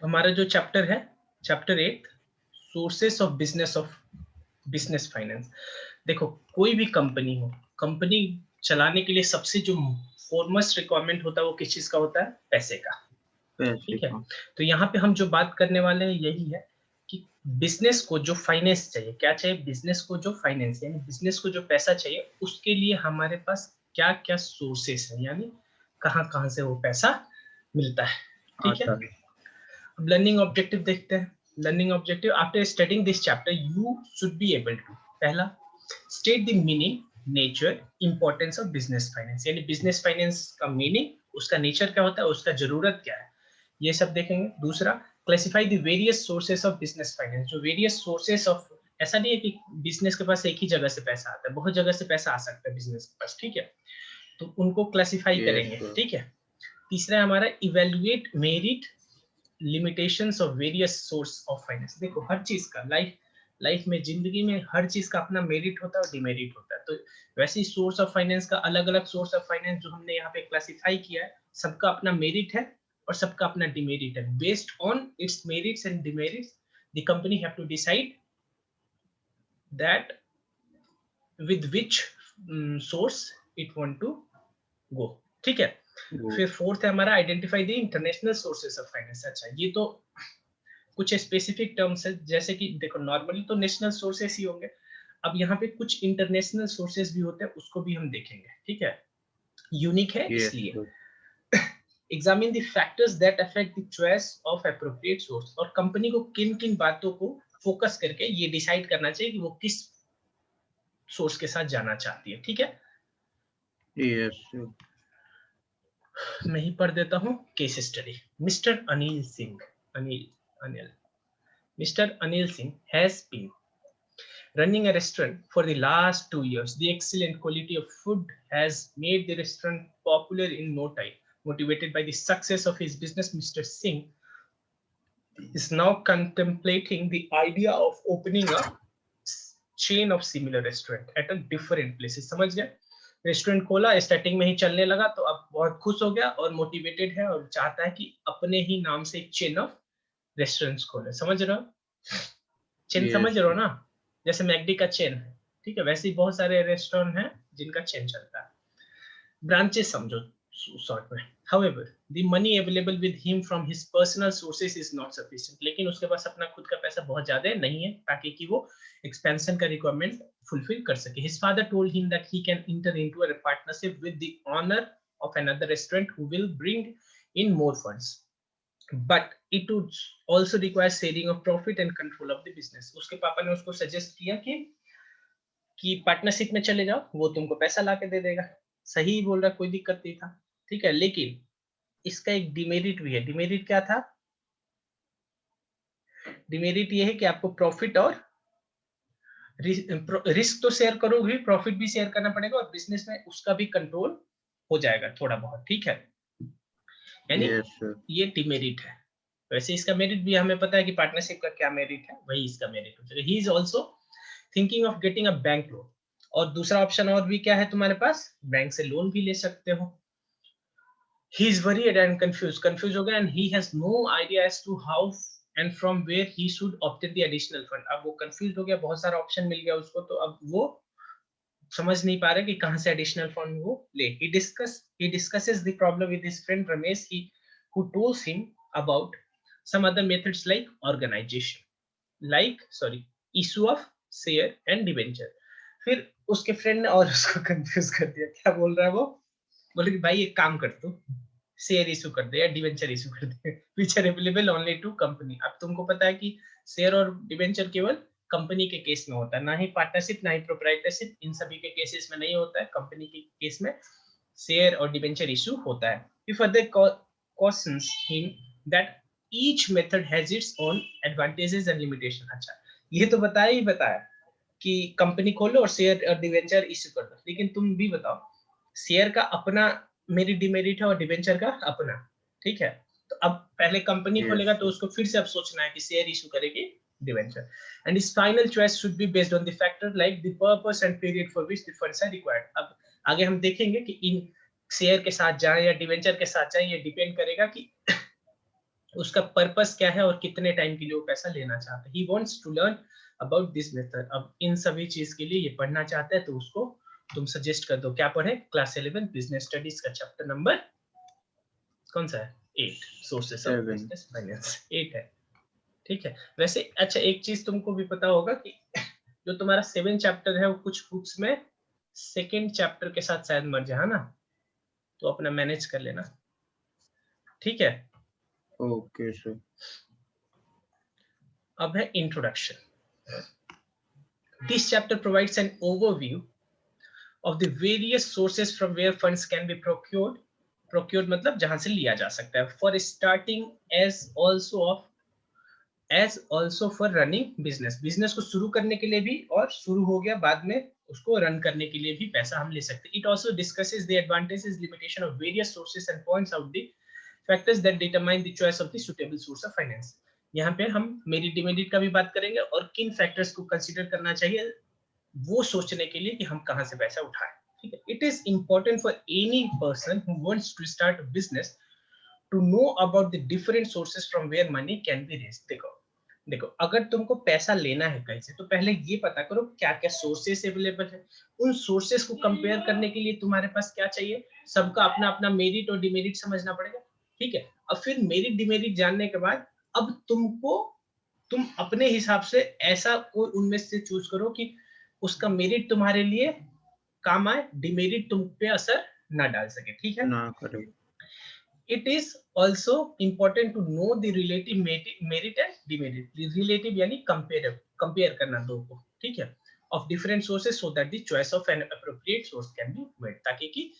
हमारा जो चैप्टर है, chapter 8, sources of business finance. देखो, कोई भी कंपनी हो, कंपनी चलाने के लिए सबसे जो फॉरमोस्ट रिक्वायरमेंट होता है वो किस चीज का होता है? पैसे का। पैसे ठीक है, का। तो यहाँ पे हम जो बात करने वाले हैं यही है कि बिजनेस को जो फाइनेंस चाहिए, क्या चाहिए? बिजनेस को जो फाइनेंस, यानी बिजनेस को जो पैसा चाहिए, उसके लिए हमारे पास क्या क्या सोर्सेस है, यानी कहाँ कहाँ से वो पैसा मिलता है। ठीक है, आता है। अब लर्निंग ऑब्जेक्टिव देखते हैं। Learning objective, after studying this chapter you should be able to, पहला, state the meaning, nature, importance of business finance, यानी बिजनेस फाइनेंस का मीनिंग, उसका नेचर क्या होता है, उसका जरूरत क्या है, ये सब देखेंगे। दूसरा, classify the various sources of business finance, जो वेरियस सोर्सेस ऑफ, ऐसा नहीं है कि बिजनेस के पास एक ही जगह से पैसा आता है, बहुत जगह से पैसा आ सकता है बिजनेस के पास। ठीक है, तो उनको क्लासिफाई यस करेंगे। सर। ठीक है, तीसरा है हमारा evaluate merit, limitations of various source of finance. देखो, हर चीज का लाइफ में, जिंदगी में हर चीज का अपना मेरिट होता है और डिमेरिट होता है। तो वैसे ही सोर्स ऑफ फाइनेंस का अलग अलग सोर्स ऑफ फाइनेंस जो हमने यहाँ पे क्लासिफाई किया है, सबका अपना मेरिट है और सबका अपना डिमेरिट है। Based on its merits and demerits, the company have to decide that with which source it want to go. ठीक है, वो फिर फोर्थ है हमारा identify the international sources of finance. अच्छा, ये तो कुछ स्पेसिफिक टर्म्स है, जैसे कि देखो नॉर्मली तो नेशनल सोर्सेस ही होंगे, अब यहाँ पे कुछ इंटरनेशनल सोर्सेस भी होते हैं, उसको भी हम देखेंगे। ठीक है, यूनिक है यस इसलिए। Sir. Examine the factors that affect the choice of appropriate source, और कंपनी को किन किन बातों को फोकस करके ये डिसाइड करना चाहिए कि वो किस सोर्स के साथ जाना चाहती है। ठीक है, यस सर। मैं ही पढ़ देता हूँ case study. Mister Anil Singh, Anil Anil Mister Anil Singh has been running a restaurant for the last 2 years. The excellent quality of food has made the restaurant popular in no time. Motivated by the success of his business, Mr. Singh is now contemplating the idea of opening a chain of similar restaurant at a different places. समझ गए? Restaurant खोला, starting में ही चलने लगा, तो अब बहुत खुश हो गया और मोटिवेटेड है और चाहता है कि अपने ही नाम से एक चेन ऑफ रेस्टोरेंट्स खोले। समझ रहे हो? चेन समझ यस रहे हो सर। ना? जैसे मैकडी का चेन है, ठीक है, वैसे ही बहुत सारे रेस्टोरेंट हैं जिनका चेन चलता है। ब्रांचेस समझो शॉर्ट में। However, the money available with him from his personal sources is not sufficient. लेकिन उसके पास अपना खुद का पैसा बहुत ज्यादा नहीं है ताकि कि वो एक्सपेंशन का रिक्वायरमेंट फुलफिल कर सके। His father told him that he can enter into a partnership with the owner of another restaurant who will bring in more funds. But it would also require sharing of profit and control of the business. उसके पापा ने उसको suggest किया कि partnership में चले जाओ, वो तुमको पैसा ला के दे देगा। सही बोल रहा, कोई दिक्कत नहीं था। ठीक है, लेकिन इसका एक डिमेरिट भी है। डिमेरिट क्या था? डिमेरिट ये है कि आपको प्रॉफिट और रिस्क तो शेयर करोगे, प्रॉफिट भी शेयर करना पड़ेगा और बिजनेस में उसका भी कंट्रोल हो जाएगा थोड़ा बहुत। ठीक है, यानी यस सर। ये डिमेरिट है। वैसे इसका मेरिट भी हमें पता है कि पार्टनरशिप का क्या मेरिट है, वही इसका मेरिट हो जाएगा। He is also thinking of getting a bank loan, और दूसरा ऑप्शन और भी क्या है तुम्हारे पास? बैंक से लोन भी ले सकते हो। He is worried and confused हो गया, and he has no idea as to how and from where he should obtain the additional fund. अब वो confused हो गया, बहुत सारा ऑप्शन मिल गया उसको, तो अब वो समझ नहीं पा रहा कि कहाँ से एडिशनल फंड वो ले। He discusses the problem with his friend Ramesh, who tells him about some other methods like organization, issue of share and debenture. फिर उसके फ्रेंड ने और उसको कंफ्यूज कर दिया। क्या बोल रहा है वो? बोले कि भाई एक काम कर, तू शेयर इशू कर दे या डिवेंचर इशू कर दे, which are available only to company. अब तुमको पता है कि शेयर और डिवेंचर केवल कंपनी के केस में होता है, ना ही पार्टनरशिप, ना ही प्रोप्राइटरशिप, इन सभी के केसेस में नहीं होता है। कंपनी के केस में शेयर और डिवेंचर इशू होता है। If further cautions him that each method has its own advantages and limitation. अच्छा, ये तो बताया ही बताया कि कंपनी खोलो और शेयर और डिवेंचर इशू कर दो, लेकिन तुम भी बताओ, शेयर का अपना मेरिट डिमेरिट है और डिवेंचर का अपना। ठीक है, तो अब पहले कंपनी यस खोलेगा तो सर। उसको फिर से अब सोचना है कि शेयर इशू करेगी debenture, and this final choice should be based on the factor like the purpose and period for which the funds are required. अब आगे हम देखेंगे कि इन शेयर के साथ जाएं या डिवेंचर के साथ जाएं, ये डिपेंड करेगा कि उसका पर्पस क्या है और कितने टाइम के लिए वो पैसा लेना चाहता है। He wants to learn about this method. अब इन सभी चीज के लिए ये पढ़ना चाहता है, तो उसको तुम सजेस्ट कर दो क्या पढ़े। क्लास 11 बिजनेस स्टडीज का चैप्टर नंबर कौन सा है? 8, सोर्सेस ऑफ 7. बिजनेस फाइनेंस 8 है। ठीक है। वैसे अच्छा एक चीज तुमको भी पता होगा कि जो तुम्हारा 7 चैप्टर है वो कुछ बुक्स में सेकेंड चैप्टर के साथ शायद मर्ज है ना, तो अपना मैनेज कर लेना, ठीक है। Okay, sir. अब है introduction. This chapter provides an overview of the various sources from where funds can be procured मतलब जहां से लिया जा सकता है, for starting as also for running business को शुरू करने के लिए भी, और शुरू हो गया बाद में उसको रन करने के लिए भी पैसा हम ले सकते हैं। It also discusses the advantages, limitation of various sources and points out the factors that determine the choice of the suitable source of finance। यहाँ पे हम मेरिट डिमेरिट का भी बात करेंगे और किन फैक्टर्स को कंसीडर करना चाहिए वो सोचने के लिए कि हम कहां से पैसा उठाएं। ठीक है। It is important for any person who wants to start a business to know about the different sources from where money can be raised. देखो देखो अगर तुमको पैसा लेना है कहीं से, तो पहले ये पता करो क्या क्या सोर्सेस अवेलेबल है। उन सोर्सेस को कंपेयर करने के लिए तुम्हारे पास क्या चाहिए, सबका अपना अपना मेरिट और डिमेरिट समझना पड़ेगा। ठीक है। अब फिर मेरिट डिमेरिट जानने के बाद अब तुम अपने हिसाब से ऐसा कोई उनमें से चूज करो कि उसका मेरिट तुम्हारे लिए काम आए, डिमेरिट तुम पे असर ना डाल सके। ठीक है। ना करे। It is also important to know the relative merit and demerit। relative यानी कंपेयर करना दो को, ठीक है, of different sources so that the choice of an appropriate source can be made, ताकि कि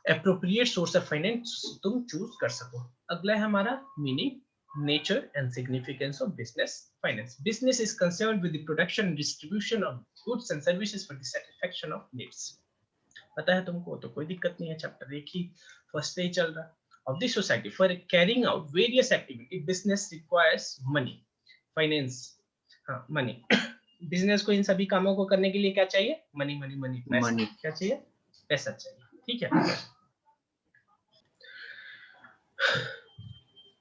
appropriate source of finance तुम choose कर सको। अगला है हमारा meaning, nature and significance of business finance। Business is concerned with the production and distribution of goods and services for the satisfaction of needs। पता है तुमको, तो कोई दिक्कत नहीं है, चैप्टर एक ही फर्स्ट से ही चल रहा है। Of the society for carrying out various activity, business requires money, finance। हाँ money। बिजनेस को इन सभी कामों को करने के लिए क्या चाहिए? मनी मनी मनी, पैसा। Money. क्या चाहिए? पैसा चाहिए। ठीक है।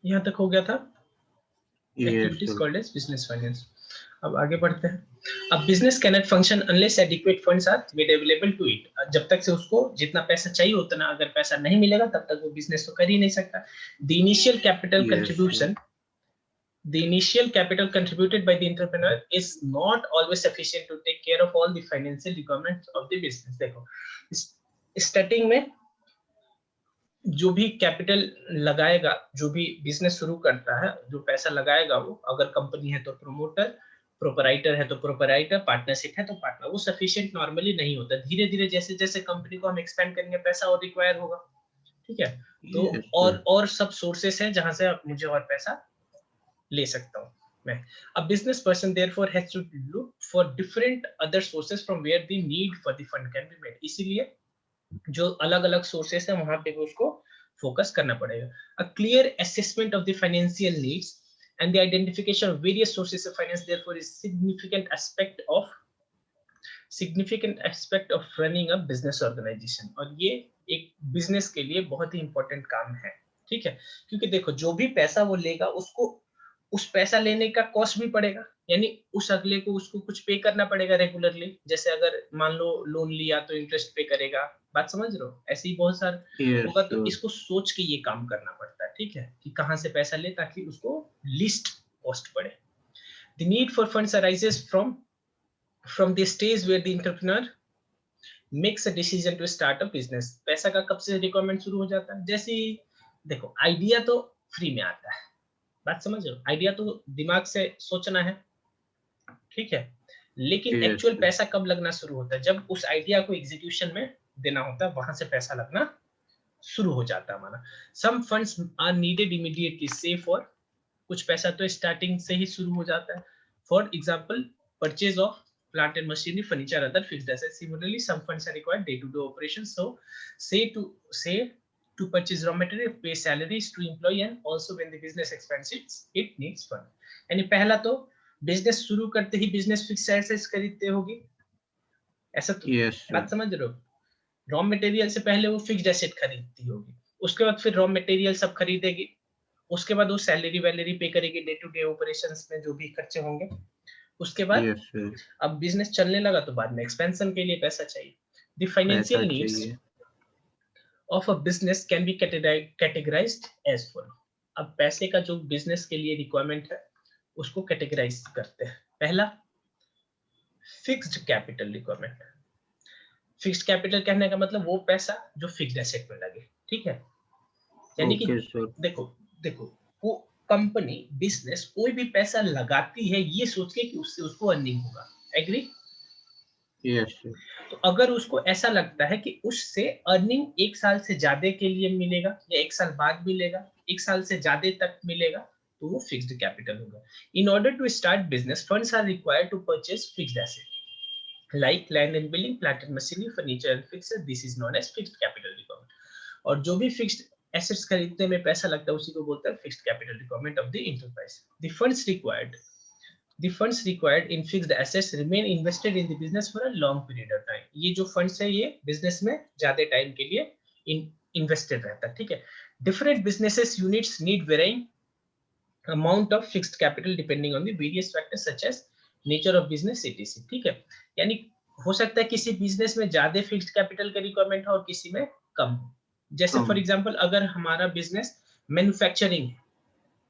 यहाँ तक हो गया था Yes, activities sir. Called as business finance. अब आगे बढ़ते हैं। अब business cannot function unless adequate funds are made available to it. जब तक से उसको जितना पैसा चाहिए उतना अगर पैसा नहीं मिलेगा तब तक वो बिजनेस तो कर ही नहीं सकता। The initial capital Yes, contribution, the initial capital contributed by the entrepreneur is not always sufficient to take care of all the financial requirements of the business। देखो स्टार्टिंग में जो भी कैपिटल लगाएगा, जो भी बिजनेस शुरू करता है, जो पैसा लगाएगा, वो अगर कंपनी है तो प्रमोटर, प्रोपराइटर है तो प्रोपराइटर, पार्टनरशिप है तो पार्टनर, वो सफिशिएंट नॉर्मली नहीं होता। धीरे धीरे जैसे जैसे कंपनी को हम एक्सपेंड करेंगे पैसा और रिक्वायर होगा। ठीक है। तो yes, sir. और सब सोर्सेस हैं जहां से मुझे और पैसा ले सकता हूँ मैं। A business person therefore has to look for different other sources from where the need for the fund can be made। इसीलिए जो अलग अलग सोर्सेस है वहां पे भी उसको फोकस करना पड़ेगा। A clear assessment of the financial needs and the identification of various sources of finance therefore is significant aspect of running a business organization। और ये एक बिजनेस के लिए बहुत ही इंपॉर्टेंट काम है। ठीक है। क्योंकि देखो जो भी पैसा वो लेगा उसको उस पैसा लेने का कॉस्ट भी पड़ेगा, यानी उस अगले को उसको कुछ पे करना पड़ेगा रेगुलरली। जैसे अगर मान लो लोन लिया तो इंटरेस्ट पे करेगा, बात समझ रहे हो, ऐसे ही बहुत सारा Yes, होगा। तो sir. इसको सोच के ये काम करना पड़ता है। ठीक है, कि कहाँ से पैसा ले ताकि उसको लीस्ट कॉस्ट पड़े। The need for funds arises from the stage where the entrepreneur makes a decision to start a business। पैसा का कब से रिक्वायरमेंट शुरू हो जाता है? जैसे देखो आइडिया तो फ्री में आता है, बात समझ रहे हो, आइडिया तो दिमाग से सोचना है। ठीक है। लेकिन Yes, एक्चुअल sir. पैसा कब लगना शुरू होता है? जब उस आइडिया को एग्जीक्यूशन में देना होता है, वहां से पैसा लगना शुरू हो जाता है हमारा। Some funds are needed immediately से फॉर, कुछ पैसा तो स्टार्टिंग से ही शुरू हो जाता है। For example purchase of plant and machinery, furniture, other fixed assets। Similarly, some funds are required day-to-day operations। So, say to purchase raw material, pay salaries to employee, and also when the business expands, it needs fund। यानी पहला तो business शुरू करते ही business fix assets खरीदते होगी, ऐसा तो Yes, sir. बात समझ रहे हो। रॉ मटेरियल से पहले वो फिक्स्ड एसेट खरीदती होगी, उसके बाद फिर रॉ मटेरियल सब खरीदेगी, उसके बाद वो सैलरी वैलरी पे करेगी, डे टू डे ऑपरेशंस में जो भी खर्चे होंगे। उसके बाद यस सर, अब बिजनेस चलने लगा तो बाद में एक्सपेंशन के लिए पैसा चाहिए। द पैसा फाइनेंशियल नीड्स चाहिए। Of a business can be categorized as follow. अब पैसे का जो बिजनेस के लिए रिक्वायरमेंट है उसको कैटेगराइज करते हैं। पहला, fixed capital requirement. Fixed capital कहने का मतलब वो पैसा जो फिक्स्ड एसेट में लगे, ठीक है। यानी कि ओके सर, देखो देखो वो कंपनी बिजनेस कोई भी पैसा लगाती है ये सोच के कि उससे उसको अर्निंग होगा, एग्री। यस सर, तो अगर उसको ऐसा लगता है कि उससे अर्निंग एक साल से ज्यादा के लिए मिलेगा या एक साल बाद मिलेगा, एक साल से ज्यादा तक मिलेगा, तो वो फिक्स्ड कैपिटल होगा। In order to start business funds are required to purchase fixed asset like land and building, plant and machinery, furniture and fixture. This is known as fixed capital requirement. और जो भी fixed assets खरीदने में पैसा लगता है उसी को बोलते हैं fixed capital requirement of the enterprise. The funds required in fixed assets remain invested in the business for a long period of time. ये जो फंड्स है ये बिजनेस में ज्यादा टाइम के लिए इन्वेस्टेड रहता है, ठीक है। Different businesses units need varying amount of fixed capital depending on the various factors such as nature of business etc, ठीक है। यानी हो सकता है किसी बिजनेस में ज्यादा फिक्स्ड कैपिटल का रिक्वायरमेंट हो और किसी में कम हो। जैसे कम, फॉर एग्जांपल अगर हमारा बिजनेस मैन्युफैक्चरिंग है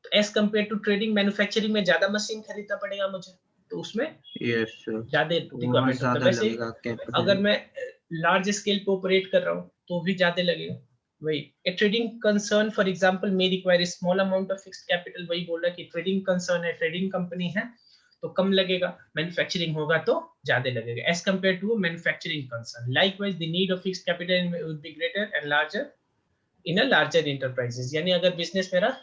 तो as compare to trading, manufacturing में ज्यादा मशीन खरीदना पड़ेगा मुझे, तो उसमें यस सर, ज्यादा तो वहाँ रिक्वायरमेंट होता है। ज्यादा वैसे लगेगा अगर कैपिटल। मैं लार्ज स्केल पे ऑपरेट कर रहा हूँ तो भी ज्यादा लगेगा। वही a trading concern for example may require small amount of fixed capital. वही बोल रहा है कि ट्रेडिंग कंसर्न है, ट्रेडिंग कंपनी है तो कम लगेगा, मैन्युफैक्चरिंग होगा तो ज्यादा लगेगा as compare to manufacturing concern. Likewise the need of fixed capital would be greater and larger in a larger enterprises. यानी अगर बिजनेस मेरा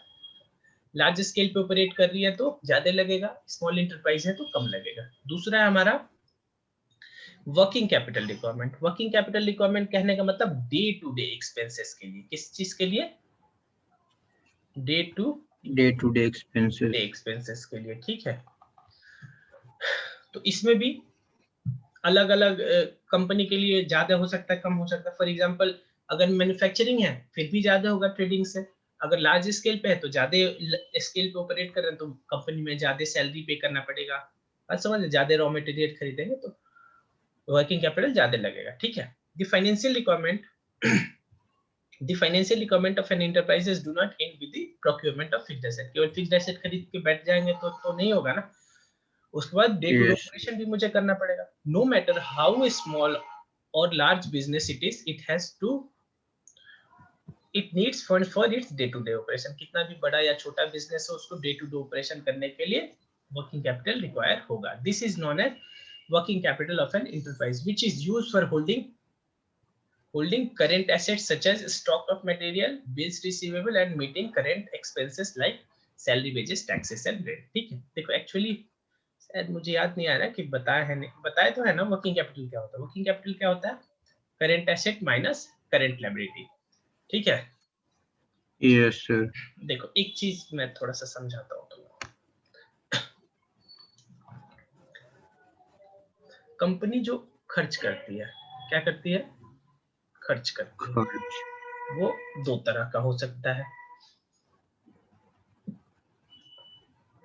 लार्ज स्केल पे ऑपरेट कर रही है तो ज्यादा लगेगा, स्मॉल इंटरप्राइज है तो कम लगेगा। दूसरा है हमारा working capital requirement. Working capital requirement कहने का मतलब डे टू डे एक्सपेंसेस के लिए। किस चीज के लिए? Day to day day expenses. Expenses के लिए, ठीक है। तो इसमें भी अलग अलग कंपनी के लिए ज्यादा हो सकता है, कम हो सकता है। फॉर एग्जांपल अगर मैन्युफैक्चरिंग है फिर भी ज्यादा होगा ट्रेडिंग से। अगर लार्ज स्केल पे है तो ज्यादा स्केल पे ऑपरेट कर रहे हैं तो कंपनी में ज्यादा सैलरी पे करना पड़ेगा। बात समझ, ज्यादा रॉ मटेरियल खरीदेंगे तो वर्किंग कैपिटल ज्यादा लगेगा, ठीक है। The financial requirement The financial requirement of an enterprises do not end with the procurement of fixed asset। केवल फिक्स्ड एसेट खरीद के बैठ जाएंगे तो नहीं होगा ना। उसके बाद day to day yes, operation भी मुझे करना पड़ेगा। नो मैटर हाउ स्मॉल और large business it is, it needs fund for its day to day operation. कितना भी बड़ा या छोटा बिजनेस हो उसको डे टू डे ऑपरेशन करने के लिए वर्किंग कैपिटल रिक्वायर होगा। This is known as working capital of an enterprise which is used for holding current assets such as stock of material, bills receivable and meeting current expenses like salary, wages, taxes and rent, ठीक है। देखो actually शायद मुझे याद नहीं आ रहा कि बताया है, नहीं बताया तो है ना वर्किंग कैपिटल क्या होता है। वर्किंग कैपिटल क्या होता है? Current asset minus current liability, ठीक है। यस सर, देखो एक चीज मैं थोड़ा सा समझाता हूँ तुमको। कंपनी जो खर्च करती है, क्या करती है? खर्च करती है। खर्च। वो दो तरह का हो सकता है।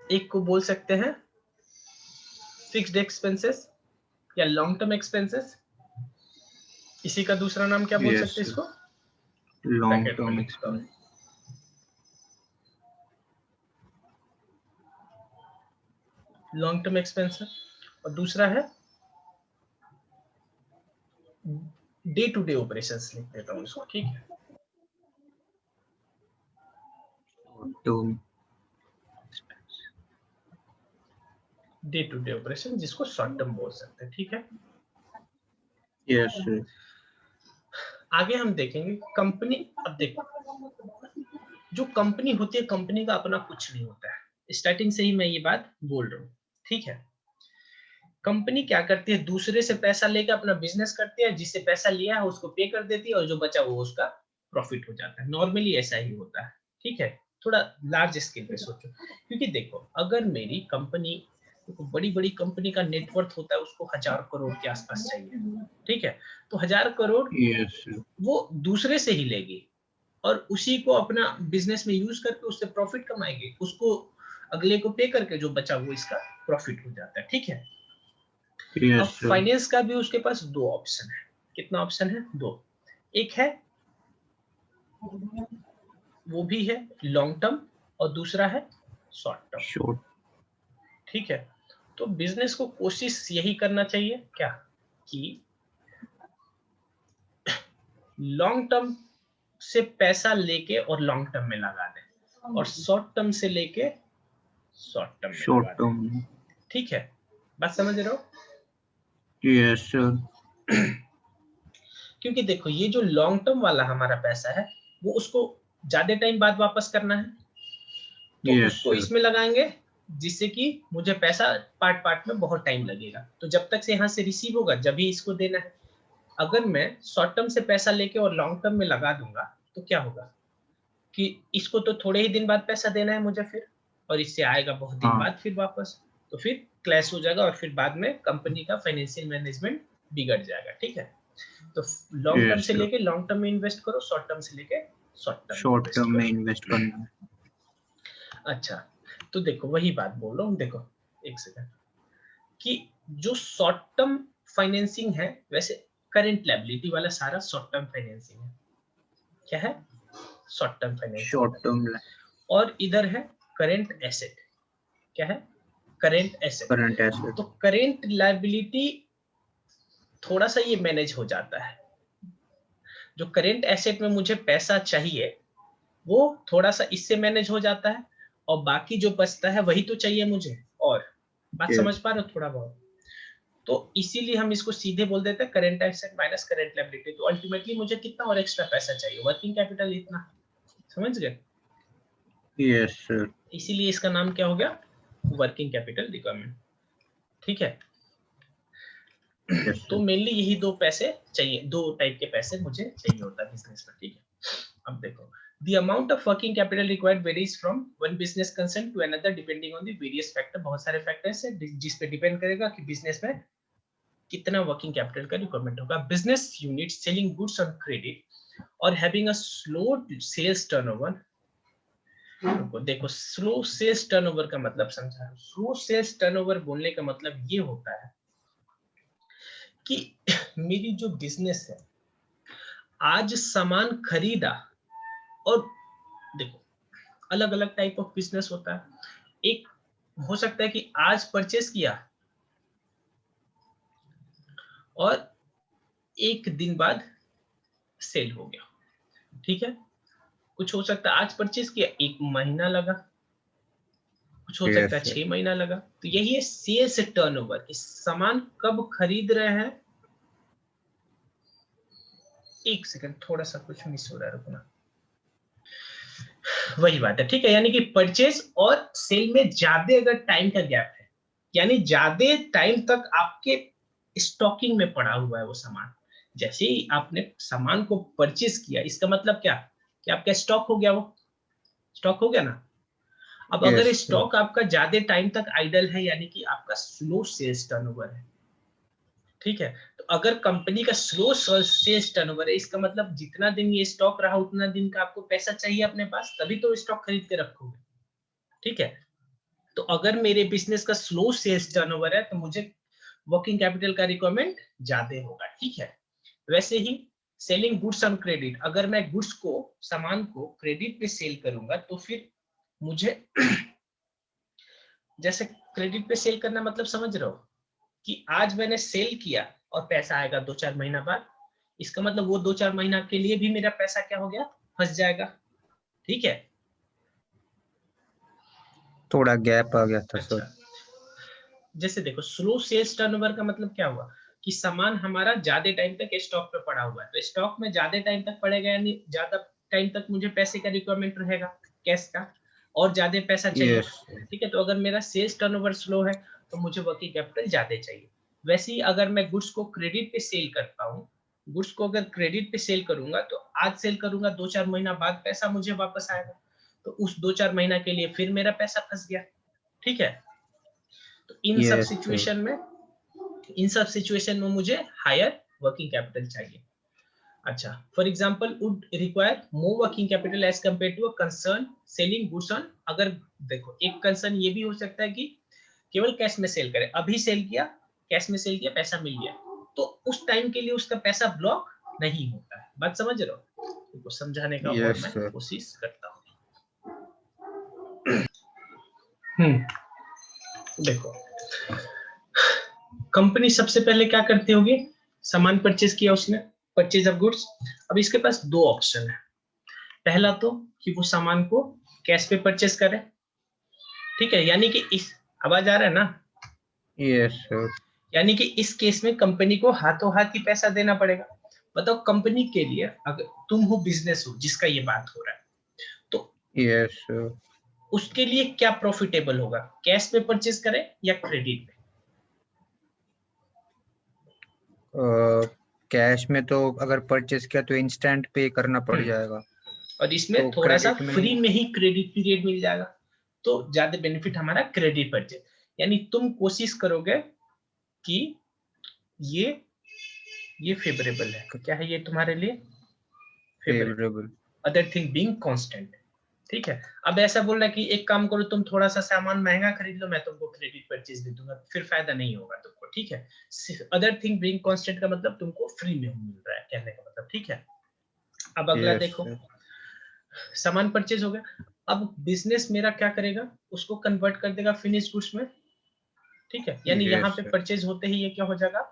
एक को बोल सकते हैं फिक्स्ड एक्सपेंसेस या लॉन्ग टर्म एक्सपेंसेस। इसी का दूसरा नाम क्या बोल यस सकते हैं सर, इसको? लॉन्ग ब्रैकेट में टर्म लिखता हूँ, एक्सपेंस। Long term expenses. और दूसरा है डे टू डे ऑपरेशंस, लिख देता हूँ इसको, ठीक है। Term day to day operation जिसको शॉर्ट टर्म बोल सकते हैं, ठीक है। यस सर, आगे हम देखेंगे कंपनी। अब देखो जो कंपनी होती है कंपनी का अपना कुछ नहीं होता है। स्टार्टिंग से ही मैं ये बात बोल रहा हूँ, ठीक है। कंपनी क्या करती है? दूसरे से पैसा लेकर अपना बिजनेस करती है, जिससे पैसा लिया है उसको पे कर देती है और जो बचा वो उसका प्रॉफिट हो जाता है। नॉर्मली ऐसा ही होता है, ठीक है। थोड़ा लार्ज स्केल पे सोचो, क्योंकि देखो अगर मेरी कंपनी, बड़ी बड़ी कंपनी का नेटवर्थ होता है उसको 1000 करोड़ के आसपास चाहिए, ठीक है। तो 1000 करोड़ यस सर, वो दूसरे से ही लेगी, और उसी को अपना बिजनेस में यूज करके उससे प्रॉफिट कमाएंगे, उसको अगले को पे करके जो बचा वो इसका प्रॉफिट हो जाता है। ठीक है, अब Yes, sir. फाइनेंस का भी उसके पास दो ऑप्शन है। कितना ऑप्शन है? दो। एक है वो भी है लॉन्ग टर्म और दूसरा है शॉर्ट टर्म। Short. ठीक है, तो बिजनेस को कोशिश यही करना चाहिए क्या कि लॉन्ग टर्म से पैसा लेके और लॉन्ग टर्म में लगा दें और शॉर्ट टर्म से लेके शॉर्ट टर्म में Short लगा दें। term. ठीक है, बात समझ रहे हो? Yes, sir. क्योंकि देखो ये जो लॉन्ग टर्म वाला हमारा पैसा है वो उसको ज्यादा टाइम बाद वापस करना है, तो Yes, उसको sir. इसमें लगाएंगे जिससे कि मुझे पैसा पार्ट पार्ट में बहुत टाइम लगेगा। तो जब तक से यहाँ से रिसीव होगा जब भी इसको देना है। अगर मैं शॉर्ट टर्म से पैसा लेके और लॉन्ग टर्म में लगा दूंगा तो क्या होगा कि इसको तो थोड़े ही दिन बाद पैसा देना है मुझे फिर, और इससे आएगा बहुत दिन हाँ. बाद फिर वापस, तो फिर क्लैश हो जाएगा और फिर बाद में कंपनी का फाइनेंशियल मैनेजमेंट बिगड़ जाएगा। ठीक है, तो लॉन्ग टर्म Yes, से sir. लेके लॉन्ग टर्म में इन्वेस्ट करो, शॉर्ट टर्म से लेके शॉर्ट टर्म में Short इन्वेस्ट term में करो। invest करना है. अच्छा, तो देखो वही बात बोल रहा हूँ। देखो एक सेकंड, कि जो शॉर्ट टर्म फाइनेंसिंग है, वैसे करंट लायबिलिटी वाला सारा शॉर्ट टर्म फाइनेंसिंग है। क्या है? Short term financing. Short term. और इधर है करंट एसेट। क्या है? Current asset. Current asset. तो करंट लायबिलिटी थोड़ा सा ये मैनेज हो जाता है। जो करंट एसेट में मुझे पैसा चाहिए वो थोड़ा सा इससे मैनेज हो जाता है, और बाकी जो बचता है वही तो चाहिए मुझे। और बात Yes. समझ पा रहे हो थोड़ा बहुत? तो इसीलिए हम इसको सीधे बोल देते हैं current asset minus current liability. तो अल्टीमेटली मुझे कितना और एक्स्ट्रा पैसा चाहिए? वर्किंग कैपिटल इतना। समझ गए? Yes, sir. इसीलिए इसका नाम क्या हो गया? Working capital requirement. ठीक है, Yes, तो sir. मेनली यही दो पैसे चाहिए, दो टाइप के पैसे मुझे चाहिए होता है बिजनेस में। ठीक है, अब देखो the amount of working capital required varies from one business concern to another depending on the various factor। बहुत सारे फैक्टर्स है जिस पे डिपेंड करेगा कि बिजनेस में कितना वर्किंग कैपिटल का रिक्वायरमेंट होगा। Business unit selling goods on credit और having a slow sales turnover. देखो स्लो सेल्स टर्नओवर का मतलब समझा। स्लो सेल्स टर्नओवर बोलने का मतलब ये होता है कि मेरी जो बिजनेस है आज सामान खरीदा, और देखो अलग अलग टाइप ऑफ बिजनेस होता है। एक हो सकता है कि आज परचेस किया और एक दिन बाद सेल हो गया। ठीक है, कुछ हो सकता है आज परचेस किया 1 महीना लगा, कुछ हो Yes, सकता है sir. 6 महीना लगा। तो यही है सेल्स टर्नओवर, कि सामान कब खरीद रहे हैं। एक सेकंड, थोड़ा सा कुछ मिस हो रहा है, रुकना। वही बात है। ठीक है, यानी कि परचेज और सेल में ज्यादा अगर टाइम का गैप है, यानी ज्यादा टाइम तक आपके स्टॉकिंग में पड़ा हुआ है वो सामान, जैसे ही आपने सामान को परचेज किया इसका मतलब क्या कि आपका स्टॉक हो गया, वो स्टॉक हो गया ना। अब Yes, अगर sir. स्टॉक आपका ज्यादा टाइम तक आइडल है यानी कि आपका स्लो सेल्स टर्नओवर है। ठीक है, तो अगर कंपनी का स्लो सेल्स टर्नओवर है इसका मतलब जितना दिन ये स्टॉक रहा उतना दिन का आपको पैसा चाहिए अपने पास, तभी तो स्टॉक खरीद के रखोगे। ठीक है, तो अगर मेरे बिजनेस का स्लो सेल्स टर्नओवर है तो मुझे वर्किंग कैपिटल का रिक्वायरमेंट ज्यादा होगा। ठीक है, वैसे ही सेलिंग गुड्स ऑन क्रेडिट, अगर मैं गुड्स को सामान को क्रेडिट पे सेल करूंगा तो फिर मुझे जैसे क्रेडिट पे सेल करना मतलब समझ रहे हो कि आज मैंने सेल किया और पैसा आएगा 2-4 महीना बाद, इसका मतलब वो 2-4 महीना के लिए भी मेरा पैसा क्या हो गया? फंस जाएगा। ठीक है, थोड़ा गैप आ गया था सर. अच्छा जैसे देखो स्लो सेल्स टर्नओवर का मतलब क्या हुआ कि सामान हमारा ज्यादा टाइम तक स्टॉक पे पड़ा हुआ है, तो स्टॉक में ज्यादा टाइम तक पड़ेगा यानी ज्यादा टाइम तक मुझे पैसे का रिक्वायरमेंट रहेगा, कैश का, और ज्यादा पैसा चाहिए। Yes, sir. ठीक है, तो अगर मेरा सेल्स टर्नओवर स्लो है तो मुझे वर्किंग कैपिटल ज्यादा चाहिए। वैसे ही अगर मैं गुड्स को क्रेडिट पे सेल करता हूँ, गुड्स को अगर क्रेडिट पे सेल करूंगा तो आज सेल करूंगा, 2-4 महीना बाद पैसा मुझे वापस आएगा, तो उस 2-4 महीना के लिए फिर मेरा पैसा फंस गया। ठीक है, तो Yes, sir. इन सब सिचुएशन में मुझे हायर वर्किंग कैपिटल चाहिए। अच्छा, for example would require more working capital as compare to a concern selling goods on, अगर देखो एक कंसर्न ये भी हो सकता है कि केवल कैश में सेल करे, अभी सेल किया, कैश में सेल किया, पैसा मिल गया, तो उस टाइम के लिए उसका पैसा ब्लॉक नहीं होता है। बात समझ रहे हो? तो समझाने का और Yes, मैं sir. कोशिश करता हूँ। देखो, कंपनी सबसे पहले क्या करती होगी, सामान परचेज किया उसने, परचेज ऑफ गुड्स। अब इसके पास दो ऑप्शन है, पहला तो कि वो सामान को कैश पे परचेज करे, ठीक है, यानी कि इस, आवाज आ रहा है ना, Yes, sir. यानी कि इस केस में कंपनी को हाथों हाथ ही पैसा देना पड़ेगा। बताओ कंपनी के लिए, अगर तुम हो बिजनेस हो जिसका ये बात हो रहा है, तो Yes, sir. उसके लिए क्या प्रॉफिटेबल होगा, कैश पे परचेज करे या क्रेडिट पे? कैश में तो अगर परचेज किया तो इंस्टेंट पे करना पड़ जाएगा, और इसमें तो थोड़ा सा क्रेडिट में फ्री में ही क्रेडिट पीरियड मिल जाएगा, तो ज्यादा बेनिफिट हमारा क्रेडिट परचेज। यानी तुम कोशिश करोगे कि ये फेवरेबल है, क्या है ये तुम्हारे लिए favourable, favourable. Other thing being constant, ठीक है। अब ऐसा बोल रहा है कि एक काम करो, तुम थोड़ा सा सामान महंगा खरीद लो, मैं तुमको क्रेडिट परचेज दे दूंगा, फिर फायदा नहीं होगा तुमको, ठीक है। अदर थिंग बीइंग कांस्टेंट का मतलब तुमको फ्री में मिल रहा है, कहने का मतलब, ठीक है। अब अगला Yes, देखो, sir. सामान परचेज हो गया, अब बिजनेस मेरा क्या करेगा, उसको कन्वर्ट कर देगा फिनिश गुड्स में, ठीक है। यानी यहाँ Yes, पे sir. परचेज होते ही ये क्या हो जाएगा,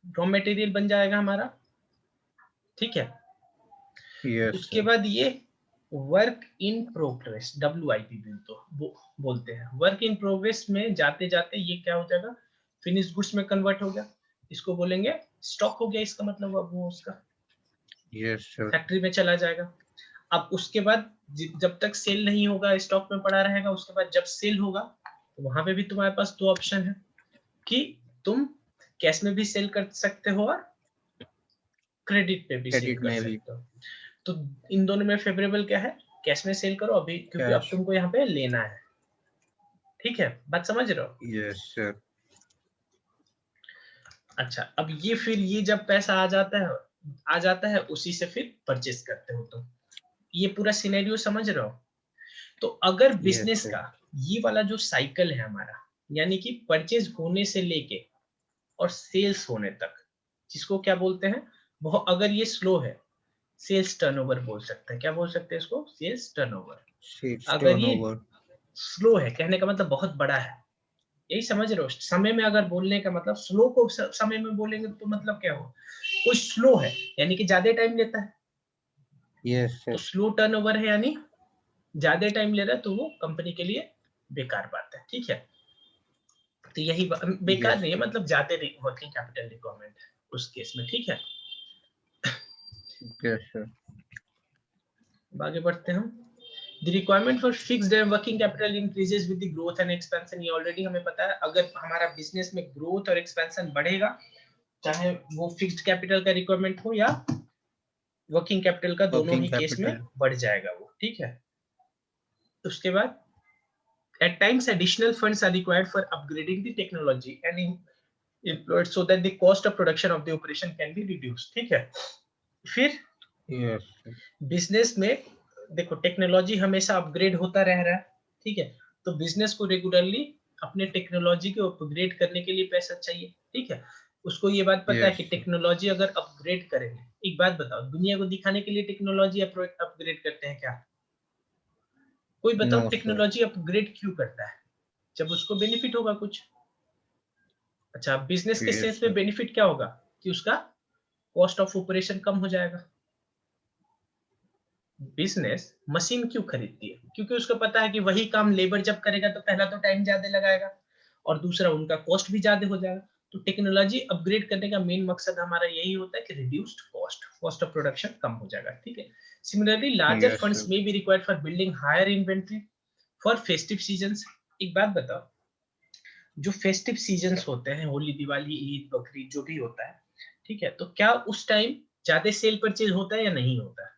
रॉ मटेरियल बन जाएगा हमारा, ठीक है। Yes, उसके sir. बाद ये वर्क इन प्रोग्रेस, WIP बोलते हैं, वर्क इन प्रोग्रेस में जाते जाते ये क्या हो जाएगा, फिनिश गुड्स में कन्वर्ट हो गया, इसको बोलेंगे स्टॉक हो गया, इसका मतलब अब वो उसका Yes, sir. फैक्ट्री में चला जाएगा। अब उसके बाद जब तक सेल नहीं होगा स्टॉक में पड़ा रहेगा, उसके बाद जब सेल होगा तो वहां पे भी तुम्हारे पास दो ऑप्शन है कि तुम कैश में भी सेल कर सकते हो और क्रेडिट पे भी सेल क्रेडिट कर में भी सकते हो। तो इन दोनों में फेवरेबल क्या है, कैश में सेल करो अभी, क्योंकि अब कैश। तुमको यहाँ पे लेना है, ठीक है, बात समझ रहे हो? Yes, sir. अच्छा, अब ये फिर ये जब पैसा आ जाता है उसी से फिर परचेस करते हो तुम, ये पूरा सिनेरियो समझ रहे हो? तो अगर Yes, बिजनेस sir. का ये वाला जो साइकिल है हमारा, यानी कि परचेज होने से लेके और सेल्स होने तक, जिसको क्या बोलते हैं, बहुत अगर ये स्लो है, सेल्स टर्नओवर बोल सकते हैं, क्या बोल सकते हैं इसको, सेल्स टर्नओवर। Sheets अगर ये turnover. स्लो है, कहने का मतलब बहुत बड़ा है, यही समझ रहे हो, समय में अगर बोलने का मतलब, स्लो को समय में बोलेंगे तो मतलब क्या हो, कोई स्लो है यानी कि ज्यादा टाइम लेता है, Yes, तो sir. स्लो टर्नओवर है यानी ज्यादा टाइम ले रहा है, तो वो कंपनी के लिए बेकार बात है, ठीक है। तो यही बेकार Yes, नहीं है, sir. मतलब ज्यादा वर्किंग कैपिटल रिक्वायरमेंट है उस केस में, ठीक है। Yes, sir. अब आगे बढ़ते हैं हम। The requirement for fixed and working capital increases with the growth and expansion, ये ऑलरेडी हमें पता है, अगर हमारा बिजनेस में ग्रोथ और एक्सपेंशन बढ़ेगा, चाहे वो फिक्स्ड कैपिटल का रिक्वायरमेंट हो या वर्किंग कैपिटल का, दोनों Working ही केस में capital. बढ़ जाएगा वो, ठीक है। उसके बाद at times additional funds are required for upgrading the technology and employed so that the cost of production of the operation can be reduced, ठीक है। फिर Yes, sir. बिजनेस में देखो टेक्नोलॉजी हमेशा अपग्रेड होता रह रहा है, ठीक है, तो बिजनेस को रेगुलरली अपने टेक्नोलॉजी को अपग्रेड करने के लिए पैसा चाहिए, ठीक है। उसको ये बात पता है Yes, कि sir. टेक्नोलॉजी अगर अपग्रेड करेंगे, एक बात बताओ, दुनिया को दिखाने के लिए टेक्नोलॉजी अपग्रेड करते हैं क्या? कोई बताओ No, sir. टेक्नोलॉजी अपग्रेड क्यों करता है? जब उसको बेनिफिट होगा कुछ। अच्छा, बिजनेस के Yes, सेंस में sir. बेनिफिट क्या होगा कि उसका कॉस्ट ऑफ ऑपरेशन कम हो जाएगा। बिजनेस मशीन क्यों खरीदती है? क्योंकि उसको पता है कि वही काम लेबर जब करेगा तो पहला तो टाइम ज्यादा लगाएगा और दूसरा उनका कॉस्ट भी ज्यादा हो जाएगा। तो टेक्नोलॉजी अपग्रेड करने का मेन मकसद हमारा यही होता है कि रिड्यूस्ड कॉस्ट ऑफ प्रोडक्शन कम हो जाएगा, ठीक है। Similarly larger Yes, funds sir. May be required for building higher inventory for festive seasons. एक बात बताओ, जो फेस्टिव सीजंस होते हैं, होली, दिवाली, ईद, बकरीद, जो भी होता है, ठीक है, तो क्या उस टाइम ज्यादा सेल परचेज होता है या नहीं होता है?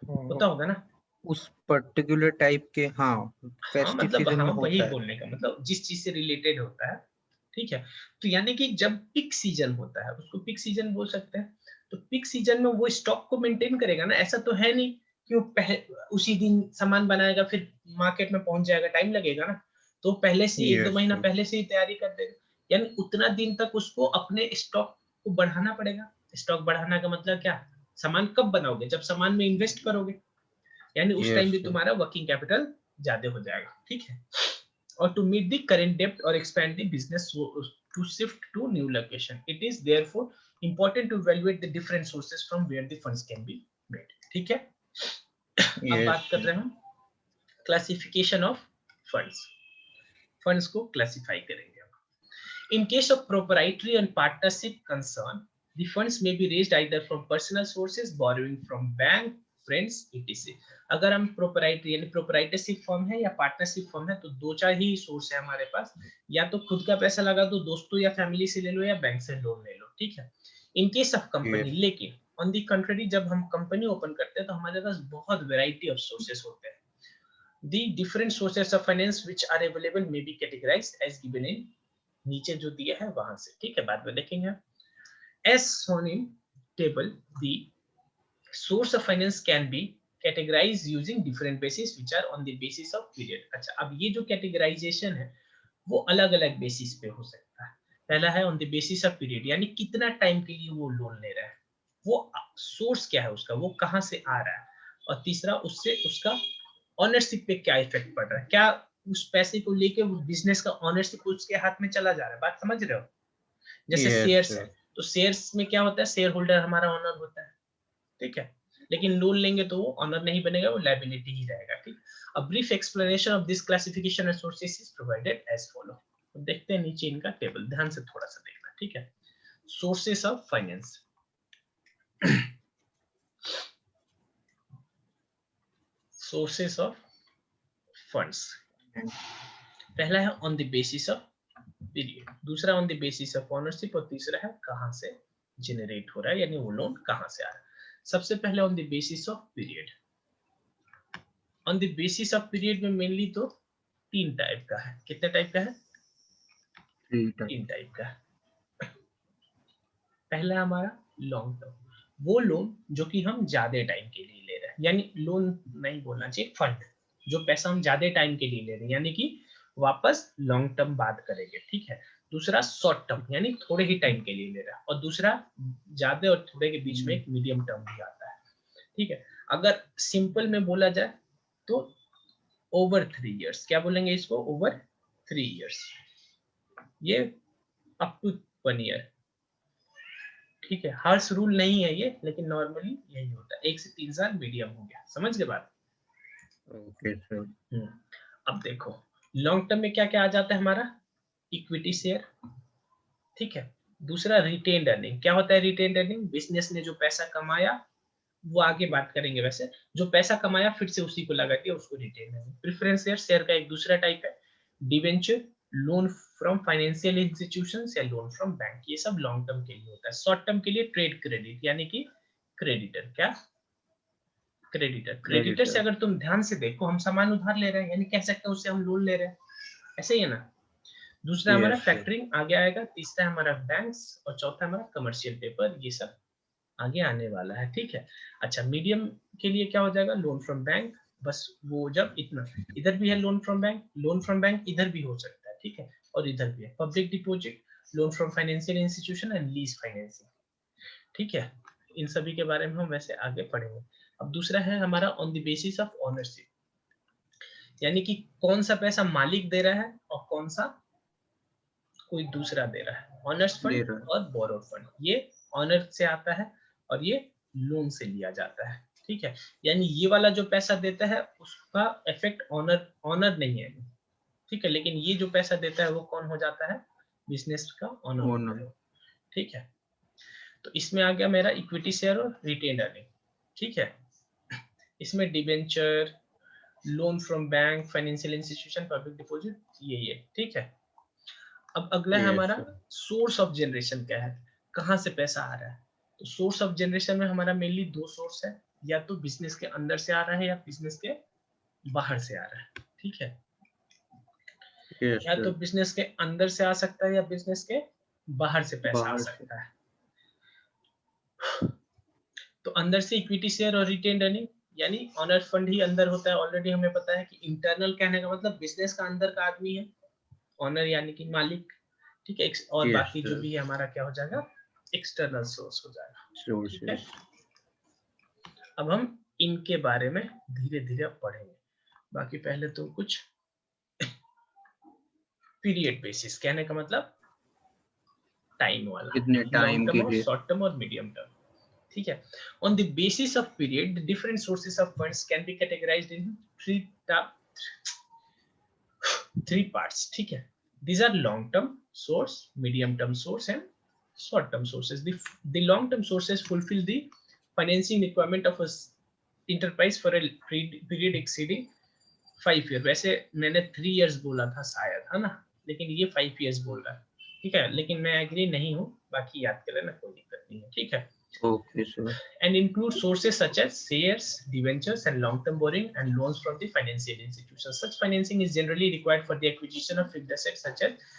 Uh, होता होगा ना। उस पर्टिकुलर टाइप के, हाँ, हाँ फेस्टिव मतलब, सीजन हाँ में वही होता है। बोलने का मतलब, जिस चीज से रिलेटेड होता है, ठीक है। तो यानी कि जब पिक सीजन होता है, उसको पिक सीजन बोल सकते हैं, तो पिक सीजन में वो स्टॉक को मेंटेन करेगा ना, ऐसा तो है नहीं कि वो उसी दिन सामान बनाएगा फिर मार्केट में पहुंच जाएगा, टाइम लगेगा ना, तो पहले से 1-2 यस महीना सर। पहले से ही तैयारी कर देगा, यानी उतना दिन तक उसको अपने स्टॉक को बढ़ाना पड़ेगा। स्टॉक बढ़ाना का मतलब क्या, सामान कब बनाओगे, जब सामान में इन्वेस्ट करोगे, यानी उस टाइम यस भी सर। तुम्हारा वर्किंग कैपिटल ज्यादा हो जाएगा, ठीक है। और टू मीट द करेंट डेप्ट और expand the business to shift to new location, it is therefore important to evaluate the different sources from where the funds can be made, ठीक है। अब यस बात कर सर। रहे हैं हम क्लासिफिकेशन ऑफ फंड्स। फंड्स को क्लासिफाई करेंगे। In case of proprietary and partnership concern, the funds may be raised either from personal sources, borrowing from bank, friends, etc. अगर हम प्रोपराइटरी यानी प्रोपराइटरशिप फर्म है या पार्टनरशिप फर्म है तो दो चार ही सोर्स है हमारे पास, या तो खुद का पैसा लगा दो, दोस्तों या फैमिली से ले लो, या बैंक से लोन ले लो, ठीक है। In case of company, yes. लेकिन ऑन दी कंट्री जब हम कंपनी ओपन करते हैं तो हमारे पास बहुत वेराइटी ऑफ सोर्सेस होते हैं। The different sources of finance which are available may be categorized as given in, नीचे जो दिया है वहां से, ठीक है, बाद में देखेंगे। As shown in table, the source of finance can be categorized using different basis which are on the basis of period। अच्छा, अब ये जो कैटेगराइजेशन है वो अलग अलग बेसिस पे हो सकता है। पहला है on the basis of period, यानी कितना टाइम के लिए वो लोन ले रहा है, वो सोर्स क्या है उसका, वो कहाँ से आ रहा है, और तीसरा उससे उसका ऑनरशिप पे क्या इफेक्ट पड़ रहा है, क्या उस पैसे को लेके वो बिजनेस का ऑनरशिप उसके हाथ में चला जा रहा है, बात समझ रहे हो। जैसे यस शेयर्स है, सर। तो शेयर्स में क्या होता है, शेयर होल्डर हमारा ऑनर होता है, ठीक है। लेकिन लोन लेंगे तो वो ऑनर नहीं बनेगा, वो लायबिलिटी ही रहेगा, ठीक। A brief explanation of this classification and sources is provided as follow. तो देखते हैं नीचे इनका टेबल, ध्यान से थोड़ा सा देखना, ठीक है। Sources of finance, sources of funds, पहला है on the basis of period, दूसरा on the basis of ownership, और तीसरा है कहां से जनरेट हो रहा है, यानी वो लोन कहां से आ रहा है। सबसे पहले on the basis of period. On the basis of period में मेनली तो तीन टाइप का है, कितने टाइप का है, तीन टाइप का है। पहला हमारा लॉन्ग टर्म, वो लोन जो कि हम ज्यादा टाइम के लिए ले रहे हैं, यानी लोन नहीं बोलना चाहिए, फंड, जो पैसा हम ज्यादा टाइम के लिए ले रहे हैं, यानी कि वापस लॉन्ग टर्म बात करेंगे, ठीक है। दूसरा शॉर्ट टर्म, यानी थोड़े ही टाइम के लिए ले रहा है, और दूसरा ज्यादा और थोड़े के बीच में एक मीडियम टर्म भी आता है, ठीक है। अगर सिंपल में बोला जाए तो ओवर 3 इयर्स, क्या बोलेंगे इसको, ओवर 3 इयर्स, ये अप टू 1 ईयर, ठीक है। हर्ष रूल नहीं है ये, लेकिन नॉर्मली यही होता है, 1 से 3 साल मीडियम हो गया, समझ गए बात। Okay sir. अब देखो लॉन्ग टर्म में क्या क्या आ जाता है हमारा, इक्विटी शेयर, ठीक है। दूसरा रिटेन्ड अर्निंग, क्या होता है रिटेन्ड अर्निंग, बिजनेस ने जो पैसा कमाया, वो आगे बात करेंगे, वैसे जो पैसा कमाया फिर से उसी को लगा दिया, उसको retain earning. Preference share, share का एक दूसरा टाइप है। Debenture, loan from financial institutions या लोन फ्रॉम बैंक, ये सब लॉन्ग टर्म के लिए होता है। शॉर्ट टर्म के लिए ट्रेड क्रेडिट, यानी कि क्रेडिटर, क्या क्रेडिटर, क्रेडिटर से क्रेडिटर। अगर तुम ध्यान से देखो, हम सामान उधार ले रहे हैं, यानी कह सकते हैं उससे हम लोन ले रहे हैं, ऐसे ही है ना। दूसरा हमारा यस सर। फैक्टरिंग आगे आएगा, तीसरा हमारा बैंक्स, और चौथा हमारा कमर्शियल पेपर, ये सब आगे आने वाला है, ठीक है। अच्छा, मीडियम के लिए क्या हो जाएगा, लोन फ्रॉम बैंक, बस वो जब इतना, इधर भी है loan from bank, loan from bank इधर भी हो सकता है, ठीक है, और इधर भी है public deposit, loan from financial institution and lease financing, ठीक है। इन सभी के बारे में हम वैसे आगे पढ़ेंगे। अब दूसरा है हमारा on the basis of ownership, यानी कि कौन सा पैसा मालिक दे रहा है और कौन सा कोई दूसरा दे रहा है, ऑनर्स दे फंड रहा है। और बोरोड फंड, ये ऑनर से आता है और ये लोन से लिया जाता है, ठीक है। यानी ये वाला जो पैसा देता है उसका इफेक्ट ऑनर ऑनर नहीं है, ठीक है, लेकिन ये जो पैसा देता है वो कौन हो जाता है, बिजनेस का ऑनर होता ओनर। है, ठीक है। तो इसमें आ गया मेरा इक्विटी शेयर और रिटेन्ड अर्निंग, ठीक है। इसमें debenture, loan from bank, financial institution, public deposit, ये ठीक है। अब अगला है यस हमारा सर। सोर्स ऑफ जनरेशन, क्या है, कहाँ से पैसा आ रहा है। तो सोर्स ऑफ जनरेशन में हमारा मेनली दो सोर्स है, या तो बिजनेस के अंदर से आ रहा है या बिजनेस के बाहर से आ रहा है, ठीक है। Yes, या तो sir. बिजनेस के अंदर से आ सकता है या बिजनेस के बाहर से पैसा आ बाहर से. सकता है। तो अंदर से इक्विटी शेयर और रिटेन अर्निंग, यानी ऑनर फंड ही अंदर होता है। ऑलरेडी हमें पता है कि इंटरनल कहने का मतलब बिजनेस का अंदर का आदमी है, ऑनर यानी कि मालिक, ठीक है। और Yes, बाकी जो sir. भी है हमारा क्या हो जाएगा, एक्सटर्नल सोर्स हो जाएगा, ठीक है। Sources. अब हम इनके बारे में धीरे धीरे पढ़ेंगे। बाकी पहले तो कुछ पीरियड बेसिस, कहने का मतलब टाइम वाला, कितने लॉन्ग टाइम टर्म के और लिए? शॉर्ट टर्म और मीडियम टर्म, ठीक है। On the basis of period the different sources of funds can be categorised in three parts, ठीक है। These are long term source, medium term source and short term sources. The long term sources fulfill the financing requirement of a enterprise for a period exceeding 5 years. वैसे मैंने 3 years बोला था शायद, है ना, लेकिन ये 5 years बोल रहा है, ठीक है। लेकिन मैं एग्री नहीं हूँ, बाकी याद कर लेना, कोई दिक्कत नहीं है, ठीक है। Okay, sir. And include sources such as shares, debentures, and long-term borrowing and loans from the financial institutions. Such financing is generally required for the acquisition of fixed assets such as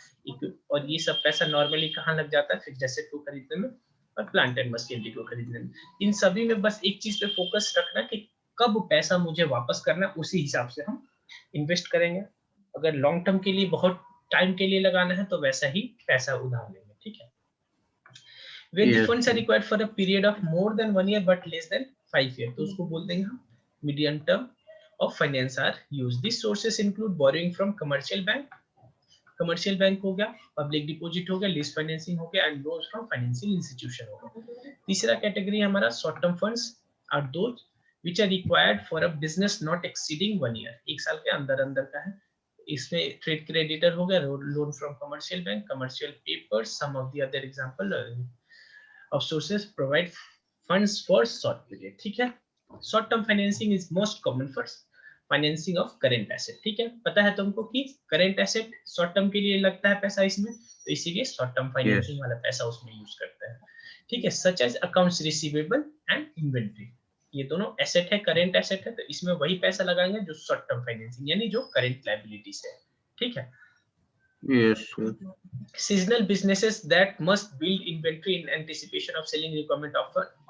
और ये सब पैसा normally कहाँ लग जाता है, fixed asset को खरीदने में और प्लांट एंड मशीनरी को खरीदने में। इन सभी में बस एक चीज पे फोकस रखना कि कब पैसा मुझे वापस करना है, उसी हिसाब से हम इन्वेस्ट करेंगे। अगर लॉन्ग टर्म के लिए बहुत टाइम के लिए लगाना है तो वैसा ही पैसा उधार लेंगे, ठीक है। When the Yes, funds are sir. required for a period of more than 1 year but less than 5 years, तो उसको बोल देंगे हम medium term of finance are used. These sources include borrowing from commercial bank, commercial bank हो गया, public deposit हो गया, lease financing हो गया and loans from financial institution हो गया। तीसरा कैटेगरी हमारा short term funds are those which are required for a business not exceeding 1 year, 1 साल के अंदर अंदर का है। इसमें ट्रेड क्रेडिटर हो गया, loan from commercial bank, commercial paper, some of the other example of sources provide funds for short period, ठीक है। Short term financing is most common for financing of current asset, ठीक है। पता है तुमको कि करेंट एसेट शॉर्ट टर्म के लिए लगता है पैसा इसमें, तो इसीलिए शॉर्ट टर्म Yes. फाइनेंसिंग वाला पैसा उसमें यूज करते हैं, ठीक है। Such as accounts receivable and inventory, ये दोनों एसेट है, करेंट एसेट है, तो इसमें वही पैसा लगाएंगे जो शॉर्ट टर्म फाइनेंसिंग यानी जो करेंट लायबिलिटीज है, ठीक है। Yes, sir. Seasonal businesses that must build inventory in anticipation of selling requirement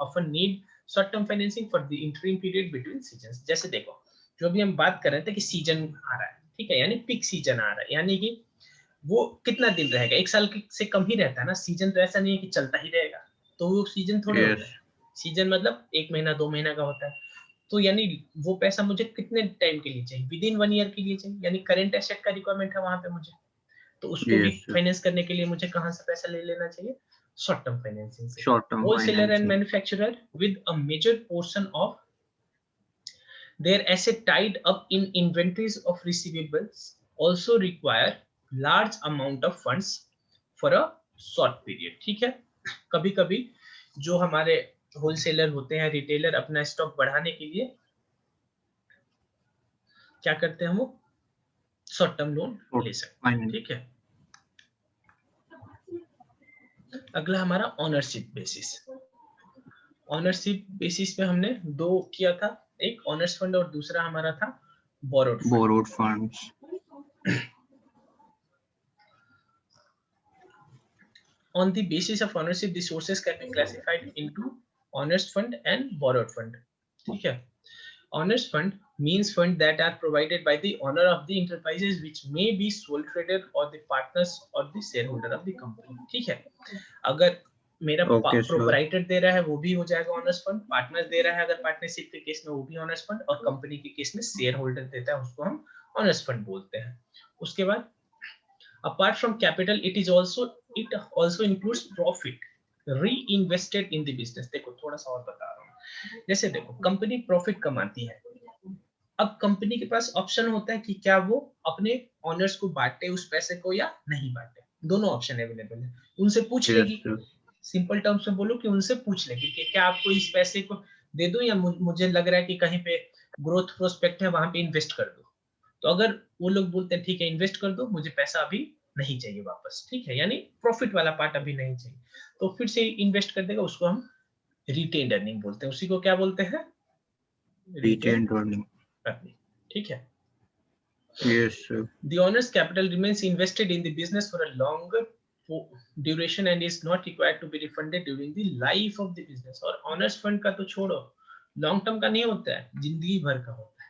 often need short-term financing for the interim period between seasons. जैसे देखो, जो भी हम बात कर रहे थे कि सीजन आ रहा है, ठीक है, यानी पीक सीजन आ रहा है, यानी कि वो कितना दिन रहेगा, 1 साल से कम ही रहता है ना। सीजन तो ऐसा नहीं है कि चलता ही रहेगा, तो वो सीजन थोड़े हो Yes. गए। सीजन मतलब 1 महीना 2 महीना का होता है, तो यानी वो पैसा मुझे कितने टाइम के लिए चाहिए, विद इन 1 year के लिए चाहिए, यानी करेंट एसेट का रिक्वायरमेंट है वहां पे मुझे, तो उसको भी Yes, sir. फाइनेंस करने के लिए मुझे कहां से पैसा ले लेना चाहिए, शॉर्ट टर्म फाइनेंसिंग से। Short-term wholesaler and financing. Manufacturer with a major portion of their asset tied up in inventories of receivables also require large amount of funds for a short period, ठीक है। कभी कभी जो हमारे wholesaler होते हैं, retailer, अपना स्टॉक बढ़ाने के लिए क्या करते हैं, वो शॉर्ट टर्म लोन ले सकते हैं, Finance. ठीक है। अगला हमारा ऑनरशिप बेसिस। ऑनरशिप बेसिस पे हमने दो किया था, एक ऑनर्स फंड और दूसरा हमारा था borrowed fund. Borrowed funds. On the basis of ownership, the sources can be classified into honest fund and borrowed fund, ठीक है। Honest fund means fund that are provided by the owner of the enterprises which may be sole trader or the partners or the shareholder of the company, ठीक है। अगर मेरा Okay, sir. Proprietor दे रहा है वो भी हो जाएगा ऑनर्स फंड, पार्टनर दे रहा है अगर पार्टनरशिप के केस में वो भी ऑनर्स फंड, और कंपनी के केस में शेयर होल्डर देता है उसको हम ऑनर्स फंड बोलते हैं। उसके बाद apart from capital it also includes profit reinvested in the business। देखो थोड़ा सा और बता रहा हूँ, जैसे देखो कंपनी प्रॉफिट कमाती है, अब कंपनी के पास ऑप्शन होता है कि क्या वो अपने ऑनर्स को बांटे उस पैसे को या नहीं बांटे, दोनों ऑप्शन अवेलेबल है। उनसे पूछ Yes, लेगी, sir. सिंपल टर्म्स में बोलो कि उनसे पूछ लेगी कि क्या आपको इस पैसे को दे दो या मुझे लग रहा है कि कहीं पे ग्रोथ प्रोस्पेक्ट है वहां पे इन्वेस्ट कर दो। तो अगर वो लोग बोलते हैं ठीक है इन्वेस्ट कर दो, मुझे पैसा अभी नहीं चाहिए वापस, ठीक है, यानी प्रॉफिट वाला पार्ट अभी नहीं चाहिए, तो फिर से इन्वेस्ट कर देगा, उसको हम रिटेन्ड अर्निंग बोलते हैं। उसी को क्या बोलते हैं, रिटेन Retained earning. अर्निंग, ठीक है। Yes, sir. The owner's capital remains invested in the business for a longer duration and is not required to be refunded during the life of the business. और owners fund का तो छोड़ो, long term का नहीं होता है, जिंदगी भर का होता है.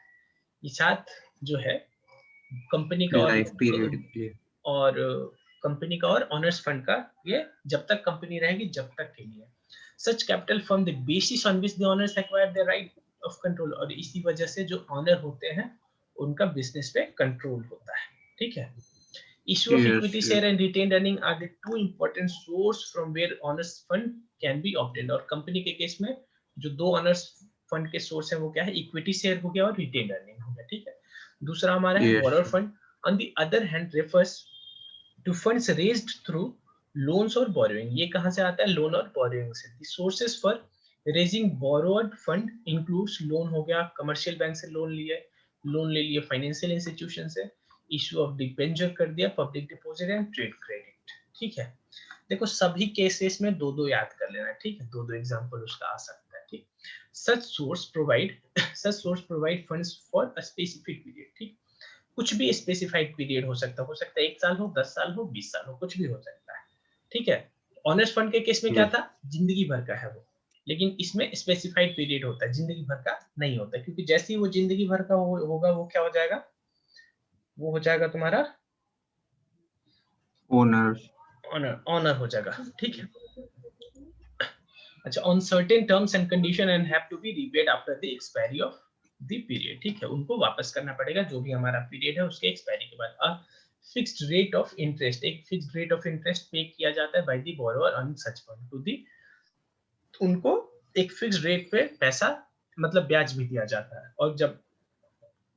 ये साथ जो है कंपनी का लाइफ पीरियड के लिए और कंपनी का और ऑनर्स फंड का, ये जब तक कंपनी रहेगी जब तक के लिए. Such capital form the basis on which the owners acquire the right of control. और इसी वजह से जो ऑनर होते हैं उनका बिजनेस पे कंट्रोल होता है. ठीक है. Issue of equity share and retained earning are the two important source from where owners fund can be obtained. और कंपनी के केस में जो दो owners fund के सोर्स है वो क्या है, इक्विटी शेयर हो गया और रिटेन्ड अर्निंग हो गया. ठीक है. दूसरा हमारा है borrower fund. On the other hand refers to funds raised through loans और बोरोइंग. ये कहां से आता है, लोन और बोरोइंग से. The sources for raising borrowed fund includes loan हो गया, कमर्शियल बैंक से लोन ले लिए फाइनेंशियल इंस्टीट्यूशन से, इशू ऑफ डिबेंचर कर दिया, public deposit and trade credit. ठीक है. देखो सभी केसेस में दो दो याद कर लेना. ठीक है. दो दो एग्जांपल उसका आ सकता है. ठीक. Such source provide funds for a specific period. ठीक. कुछ भी स्पेसिफाइड पीरियड हो सकता है 1 साल हो, 10 साल हो, 20 साल हो, कुछ भी हो सकता है. ठीक है. ऑनर्स फंड के केस में क्या था, जिंदगी भर का है वो, लेकिन इसमें स्पेसिफाइड पीरियड होता है, जिंदगी भर का नहीं होता, क्योंकि जैसे ही वो जिंदगी भर का होगा वो क्या हो जाएगा, वो हो जाएगा तुम्हारा ऑनर हो जाएगा. ठीक है. अच्छा, on certain terms and condition and have to be repaid after the expiry of the period. ठीक है. उनको वापस करना पड़ेगा जो भी हमारा पीरियड है उसके एक्सपायरी के बाद. A fixed rate of interest, एक fixed rate of interest pay किया जाता है by the borrower on such fund to the, उनको एक फिक्स्ड रेट पे पैसा मतलब ब्याज भी दिया जाता है, और जब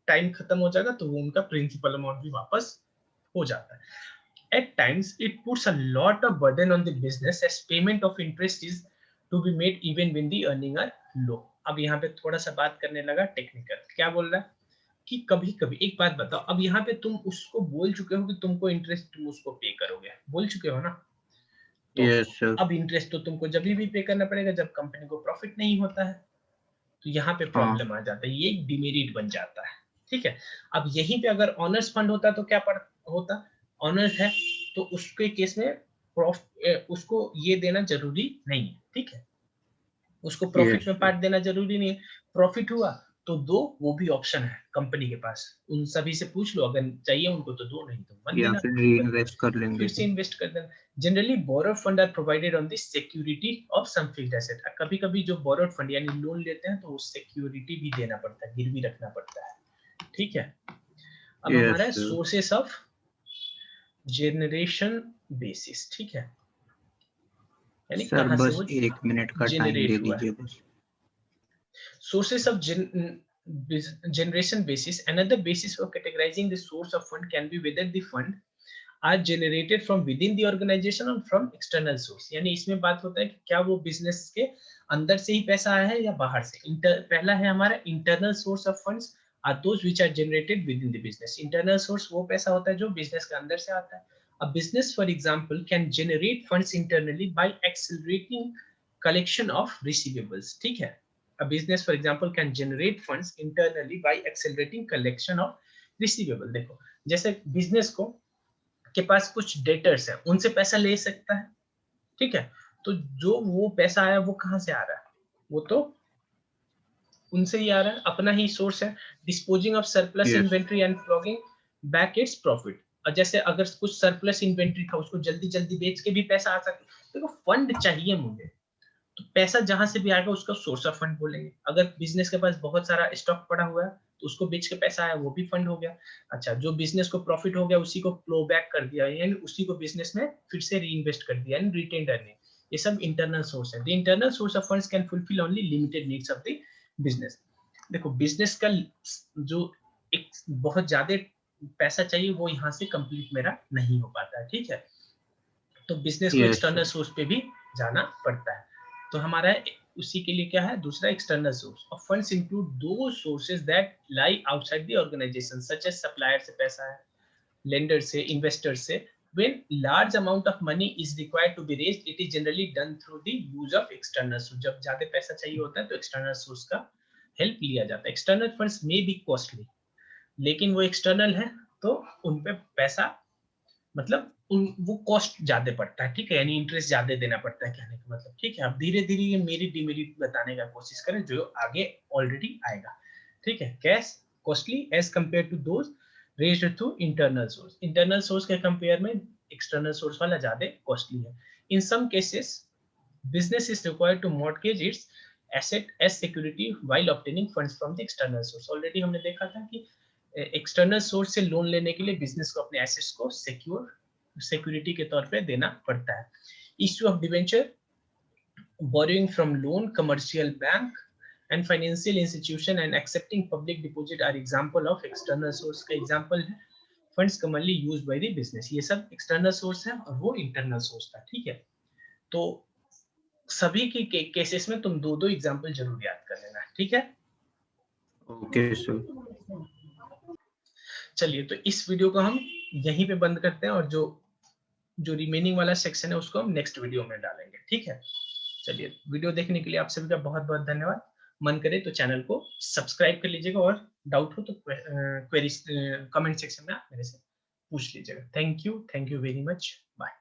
टाइम खत्म हो जाएगा तो वो उनका प्रिंसिपल अमाउंट भी वापस हो जाता है. At times, it puts a lot of burden on the business as payment of interest is to be made even when the earning are low. अब यहाँ पे थोड़ा सा बात करने लगा टेक्निकल. क्या बोल रहा है कि कभी कभी एक बात बताओ, अब यहाँ पे तुम उसको बोल चुके हो कि तुमको इंटरेस्ट तुम उसको पे करोगे, बोल चुके हो ना. तो yes, अब इंटरेस्ट तो तुमको जब भी पे करना पड़ेगा जब कंपनी को प्रॉफिट नहीं होता है. तो यहाँ पे प्रॉब्लम आ जाता है, ये एक डिमेरिट बन जाता है. ठीक है. अब यहीं पे अगर ऑनर्स फंड होता तो क्या होता, ऑनर्स है तो उसके केस में उसको ये देना जरूरी नहीं है. ठीक है. उसको प्रॉफिट में पार्ट देना जरूरी नहीं है. प्रॉफिट हुआ तो दो, वो भी ऑप्शन है कंपनी के पास. उन सभी से पूछ लो, अगर चाहिए उनको तो दो, नहीं तो मत देना, फिर रीइन्वेस्ट कर लेंगे, फिर से इन्वेस्ट कर देना. Generally borrowed fund are provided on the security of some fixed asset. कभी कभी जो बोरोड फंड यानी लोन लेते हैं तो उस सिक्योरिटी भी देना पड़ता है, गिरवी रखना पड़ता है. ठीक है. अब हमारा सोर्सेस ऑफ जनरेशन बेसिस. ठीक है. यानी सर कहां बस से वो 1 मिनट का टाइम दे दीजिए बस. Sources of generation basis. Another basis for categorizing the source of fund can be whether the fund are generated from within the organization or from external source. यानी इसमें बात होता है कि क्या वो बिजनेस के अंदर से ही पैसा आया है या बाहर से. पहला है हमारा internal source of funds are those which are generated within the business. Internal source वो पैसा होता है जो बिजनेस के अंदर से आता है. A business, for example, can generate funds internally by accelerating collection of receivables. ठीक है. A business, for example, can generate funds internally by accelerating collection of receivable. देखो जैसे बिजनेस को के पास कुछ डेटर्स है, उनसे पैसा ले सकता है. ठीक है. तो जो वो पैसा आया वो कहां से आ रहा है, वो तो उनसे ही आ रहा है, अपना ही सोर्स है. Disposing of surplus inventory and flogging back its profit. और जैसे अगर कुछ सरप्लस इन्वेंट्री था उसको जल्दी जल्दी बेच के भी पैसा आ सकता है. देखो फंड चाहिए मुझे, तो पैसा जहां से भी आएगा उसका सोर्स ऑफ फंड बोलेंगे. अगर बिजनेस के पास बहुत सारा स्टॉक पड़ा हुआ है तो उसको बेच के पैसा आया, वो भी फंड हो गया. अच्छा, जो बिजनेस को प्रॉफिट हो गया उसी को फ्लो बैक कर दिया, यानी उसी को बिजनेस में फिर से रीइन्वेस्ट कर दिया, यानी रिटेन्ड अर्निंग. ये सब इंटरनल सोर्स है. The internal source of funds can fulfil only limited needs of the business. देखो बिजनेस का जो एक बहुत ज्यादा पैसा चाहिए वो यहाँ से कंप्लीट मेरा नहीं हो पाता है. ठीक है. तो बिजनेस को एक्सटर्नल सोर्स पे भी जाना पड़ता है. तो हमारा उसी के लिए क्या है, दूसरा external source of funds include दो sources that lie outside the organisation, such as supplier से पैसा है, लेंडर से, इन्वेस्टर से. when large amount of money is required to be raised, it is generally done through the use of external source. जब ज्यादा पैसा चाहिए होता है तो एक्सटर्नल सोर्स का हेल्प लिया जाता है. एक्सटर्नल फंड्स में बी कॉस्टली, लेकिन वो एक्सटर्नल है तो उन पे पैसा मतलब वो कॉस्ट ज्यादा पड़ता है, ठीक है, यानी इंटरेस्ट ज्यादा देना पड़ता है, कहने का मतलब, ठीक है। अब धीरे धीरे ये मेरिट डिमेरिट बताने का कोशिश करें जो आगे ऑलरेडी आएगा, ठीक है। Cash costly as compare to those raised through internal source, internal source के कंपेयर में एक्सटर्नल सोर्स वाला ज्यादा कॉस्टली है। In some cases business is required to mortgage its asset as security while obtaining funds from the external source। Already हमने देखा था कि external source से लोन लेने के लिए बिजनेस को अपने एसेट्स को सिक्योरिटी के तौर पे देना पड़ता है। Issue of debenture, borrowing from loan, commercial bank and financial institution and accepting public deposit are example of external source का example है। Funds commonly used by the business, ये सब एक्सटर्नल सोर्स है और वो इंटरनल सोर्स था, ठीक है। तो सभी के केसेस में तुम दो एग्जांपल जरूर याद कर लेना, ठीक है। Okay sir. चलिए तो इस वीडियो को हम यहीं पे बंद करते हैं और जो रिमेनिंग वाला सेक्शन है उसको हम नेक्स्ट वीडियो में डालेंगे, ठीक है। चलिए, वीडियो देखने के लिए आप सभी का बहुत बहुत धन्यवाद। मन करे तो चैनल को सब्सक्राइब कर लीजिएगा और डाउट हो तो क्वेरी कमेंट सेक्शन में आप मेरे से पूछ लीजिएगा। Thank you very much, bye.